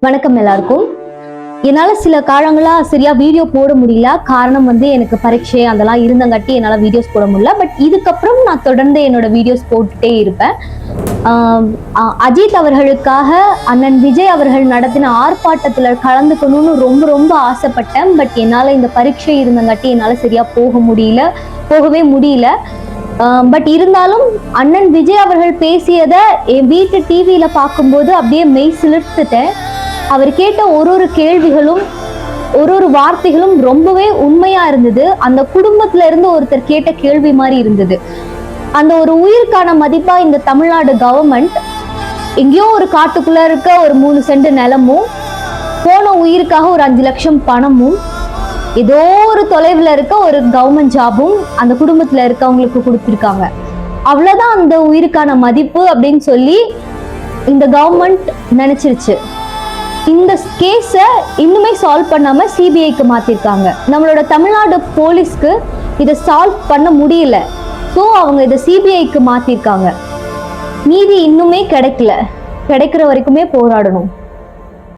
வணக்கம் எல்லாருக்கும். என்னால சில காலங்களா சரியா வீடியோ போட முடியல. காரணம் எனக்கு பரீட்சை அதெல்லாம் இருந்தங்காட்டி என்னால வீடியோஸ் போட முடியல. பட் இதுக்கப்புறம் நான் தொடர்ந்து என்னோட வீடியோஸ் போட்டுட்டே இருப்பேன். அஜித் அவர்களுக்காக அண்ணன் விஜய் அவர்கள் நடத்தின ஆர்ப்பாட்டத்துல கலந்துக்கணும்னு ரொம்ப ரொம்ப ஆசைப்பட்டேன். பட் என்னால இந்த பரீட்சை இருந்தங்காட்டி என்னால சரியா போகவே முடியல. பட் இருந்தாலும் அண்ணன் விஜய் அவர்கள் பேசியதை என் வீட்டு டிவியில பார்க்கும்போது அப்படியே மெய் சிலிர்த்துட்டேன். அவர் கேட்ட ஒரு கேள்விகளும் ஒரு வார்த்தைகளும் ரொம்பவே உண்மையா இருந்தது. அந்த குடும்பத்துல இருந்து ஒருத்தர் கேட்ட கேள்வி மாதிரி இருந்தது. அந்த ஒரு உயிருக்கான மதிப்பா இந்த தமிழ்நாடு கவர்மெண்ட் எங்கேயோ ஒரு காட்டுக்குள்ள இருக்க ஒரு 3 சென்ட் நிலமும் போன உயிருக்காக ஒரு 5 லட்சம் பணமும் ஏதோ ஒரு தொலைவில் இருக்க ஒரு கவர்மெண்ட் ஜாபும் அந்த குடும்பத்துல இருக்கவங்களுக்கு கொடுத்துருக்காங்க. அவ்வளவுதான் அந்த உயிருக்கான மதிப்பு அப்படின்னு சொல்லி இந்த கவர்மெண்ட் நினைச்சிருச்சு. இந்த கேஸை இன்னுமே சால்வ் பண்ணாம சிபிஐக்கு மாத்திருக்காங்க. நம்மளோட தமிழ்நாடு போலீஸ்க்கு இதை சால்வ் பண்ண முடியல. ஸோ அவங்க இதை சிபிஐக்கு மாத்திருக்காங்க. நீதி இன்னுமே கிடைக்கிற வரைக்குமே போராடணும்.